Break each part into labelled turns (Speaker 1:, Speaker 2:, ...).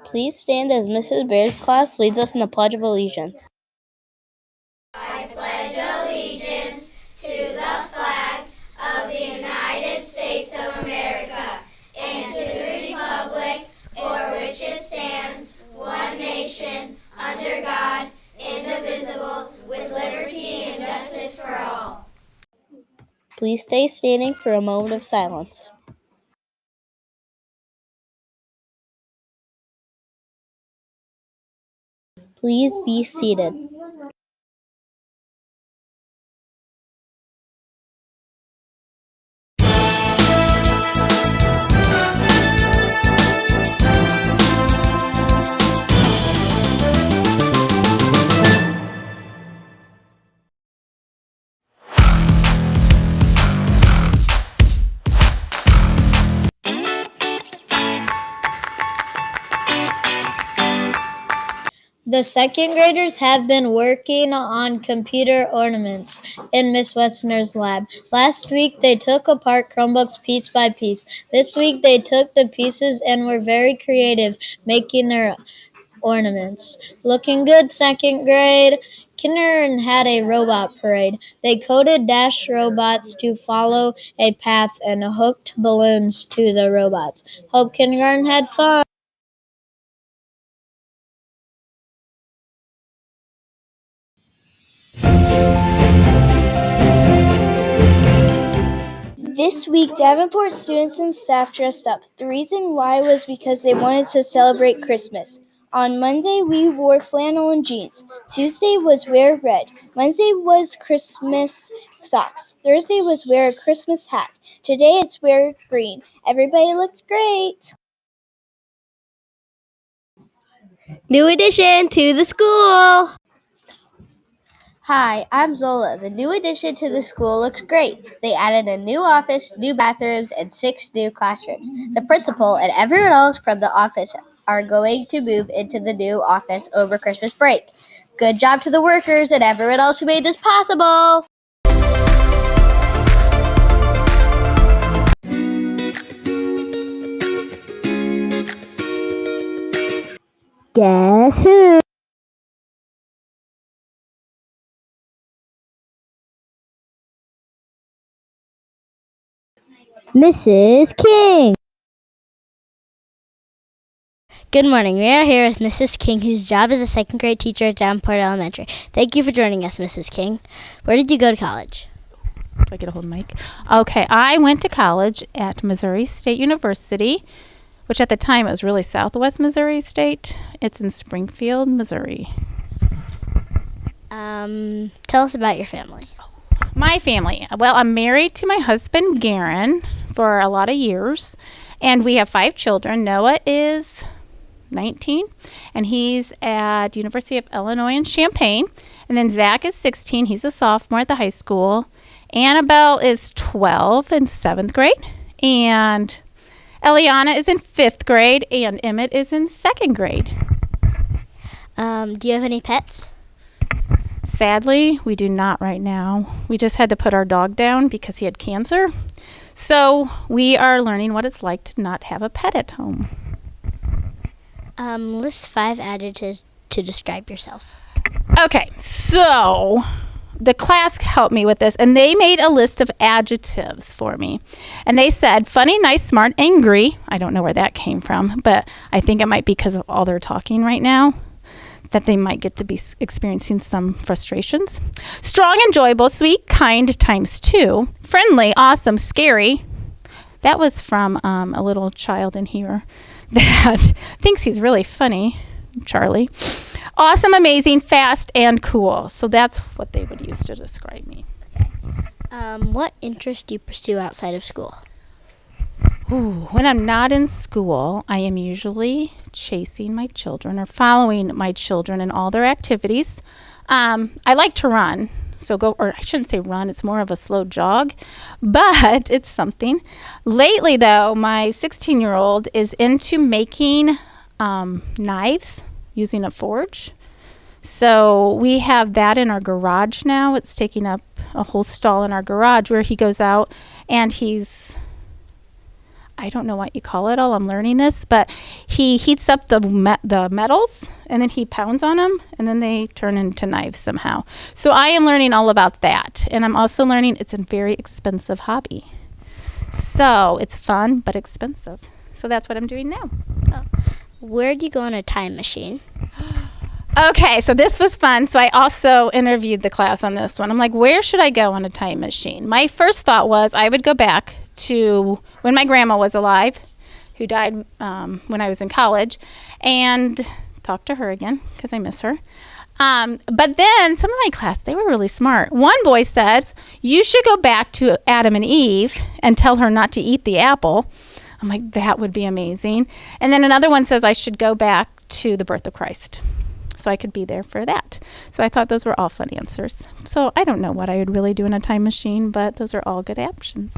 Speaker 1: Please stand as Mrs. Bear's class leads us in the Pledge of Allegiance.
Speaker 2: I pledge allegiance to the flag of the United States of America and to the republic for which it stands, one nation, under God, indivisible, with liberty and justice for all.
Speaker 1: Please stay standing for a moment of silence. Please be seated. The second graders have been working on computer ornaments in Miss Westner's lab. Last week they took apart Chromebooks piece by piece. This week they took the pieces and were very creative, making their ornaments. Looking good, second grade. Kindergarten had a robot parade. They coded dash robots to follow a path and hooked balloons to the robots. Hope kindergarten had fun.
Speaker 3: This week, Davenport students and staff dressed up. The reason why was because they wanted to celebrate Christmas. On Monday, we wore flannel and jeans. Tuesday was wear red. Wednesday was Christmas socks. Thursday was wear a Christmas hat. Today, it's wear green. Everybody looked great.
Speaker 1: New addition to the school. Hi, I'm Zola. The new addition to the school looks great. They added a new office, new bathrooms, and 6 new classrooms. The principal and everyone else from the office are going to move into the new office over Christmas break. Good job to the workers and everyone else who made this possible. Guess who? Mrs. King. Good morning. We are here with Mrs. King, whose job is a second grade teacher at Davenport Elementary. Thank you for joining us, Mrs. King. Where did you go to college?
Speaker 4: Do I get a hold of the mic? Okay, I went to college at Missouri State University, which at the time it was really Southwest Missouri State. It's in Springfield, Missouri.
Speaker 1: Tell us about your family.
Speaker 4: My family. Well, I'm married to my husband, Garen, for a lot of years, and we have 5 children. Noah is 19, and he's at University of Illinois in Champaign. And then Zach is 16. He's a sophomore at the high school. Annabelle is 12 in 7th grade. And Eliana is in 5th grade. And Emmett is in 2nd grade.
Speaker 1: Do you have any pets?
Speaker 4: Sadly, we do not right now. We just had to put our dog down because he had cancer. So we are learning what it's like to not have a pet at home.
Speaker 1: List 5 adjectives to describe yourself.
Speaker 4: Okay, so the class helped me with this, and they made a list of adjectives for me. And they said funny, nice, smart, angry. I don't know where that came from, but I think it might be because of all their talking right now, that they might get to be experiencing some frustrations. Strong, enjoyable, sweet, kind times 2. Friendly, awesome, scary. That was from a little child in here that thinks he's really funny, Charlie. Awesome, amazing, fast, and cool. So that's what they would use to describe me.
Speaker 1: What interest do you pursue outside of school?
Speaker 4: When I'm not in school, I am usually chasing my children or following my children in all their activities. I like to run. Or I shouldn't say run, it's more of a slow jog, but it's something. Lately, though, my 16-year-old is into making knives using a forge. So we have that in our garage now. It's taking up a whole stall in our garage where he goes out and he's I don't know what you call it all. I'm learning this, but he heats up the metals and then he pounds on them and then they turn into knives somehow. So I am learning all about that. And I'm also learning it's a very expensive hobby. So it's fun, but expensive. So that's what I'm doing now.
Speaker 3: Where'd you go on a time machine?
Speaker 4: Okay, so this was fun. So I also interviewed the class on this one. I'm like, where should I go on a time machine? My first thought was I would go back to when my grandma was alive, who died when I was in college, and talk to her again because I miss her. But then some of my class, they were really smart. One boy says, you should go back to Adam and Eve and tell her not to eat the apple. I'm like, that would be amazing. And then another one says I should go back to the birth of Christ. So I could be there for that. So I thought those were all fun answers. So I don't know what I would really do in a time machine, but those are all good options.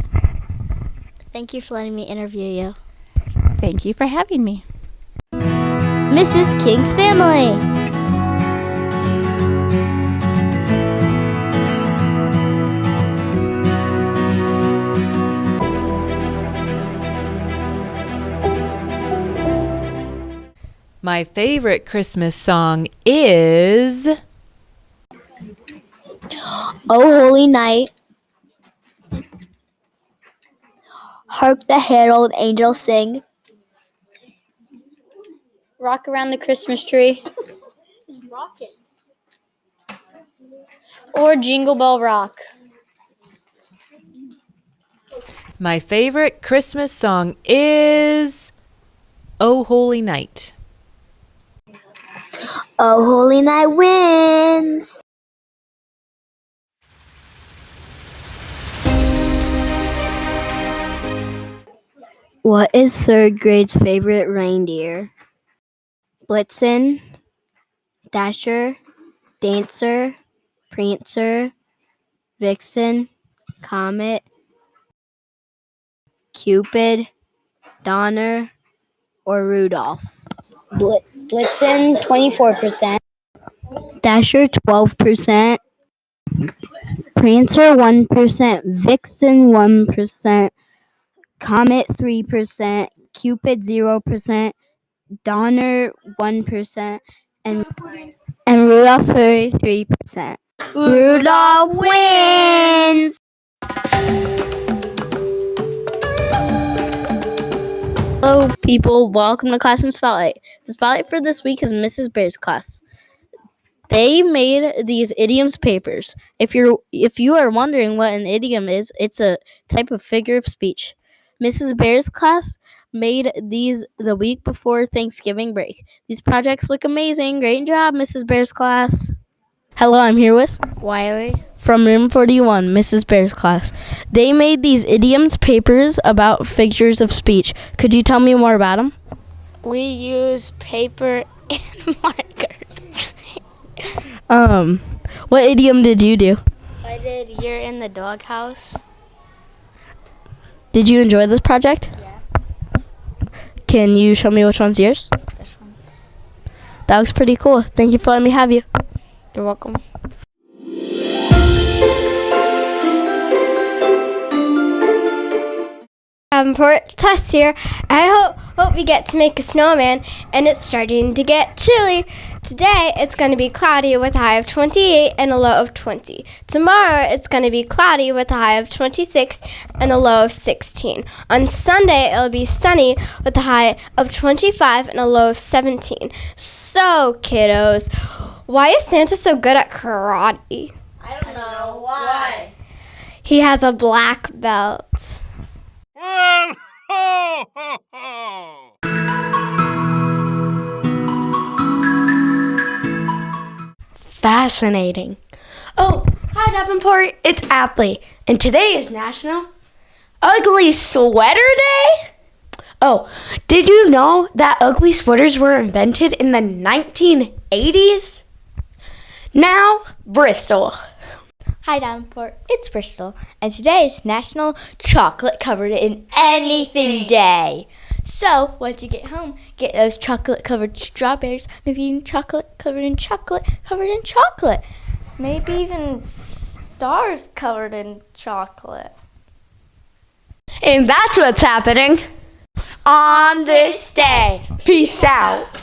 Speaker 3: Thank you for letting me interview you.
Speaker 4: Thank you for having me.
Speaker 3: Mrs. King's family.
Speaker 5: My favorite Christmas song is
Speaker 3: O Holy Night. Hark the herald angels sing.
Speaker 1: Rock around the Christmas tree. Or Jingle Bell Rock.
Speaker 5: My favorite Christmas song is O Holy Night.
Speaker 3: O Holy Night wins. What is third grade's favorite reindeer? Blitzen, Dasher, Dancer, Prancer, Vixen, Comet, Cupid, Donner, or Rudolph? Blitzen, 24%. Dasher, 12%. Prancer, 1%. Vixen, 1%. Comet, 3%. Cupid, 0%. Donner, 1%. And Rudolph, 33%. Rudolph wins! Hello, people. Welcome to Classroom Spotlight. The spotlight for this week is Mrs. Bear's class. They made these idioms papers. If you are wondering what an idiom is, it's a type of figure of speech. Mrs. Bear's class made these the week before Thanksgiving break. These projects look amazing. Great job, Mrs. Bear's class. Hello, I'm here with
Speaker 6: Wiley.
Speaker 3: from room 41, Mrs. Bear's class. They made these idioms papers about figures of speech. Could you tell me more about them?
Speaker 6: We use paper and markers.
Speaker 3: What idiom did you do?
Speaker 6: I did You're in the Doghouse.
Speaker 3: Did you enjoy this project?
Speaker 6: Yeah.
Speaker 3: Can you show me which one's yours?
Speaker 6: This one.
Speaker 3: That looks pretty cool. Thank you for letting me have you.
Speaker 6: You're welcome.
Speaker 7: Important test here. I hope you get to make a snowman, and it's starting to get chilly. Today it's going to be cloudy with a high of 28 and a low of 20. Tomorrow it's going to be cloudy with a high of 26 and a low of 16. On Sunday it'll be sunny with a high of 25 and a low of 17. So, kiddos, why is Santa so good at karate?
Speaker 2: I don't know why.
Speaker 7: He has a black belt.
Speaker 8: Well, ho, ho, ho!
Speaker 9: Fascinating. Oh, hi Davenport, it's Athley, and today is National Ugly Sweater Day? Oh, did you know that ugly sweaters were invented in the 1980s? Now, Bristol.
Speaker 3: Hi Davenport, it's Bristol, and today is National Chocolate Covered in Anything Day. So, once you get home, get those chocolate covered strawberries, maybe even chocolate covered in chocolate, maybe even stars covered in chocolate.
Speaker 9: And that's what's happening on this day. Peace out.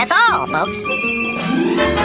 Speaker 10: That's all, folks.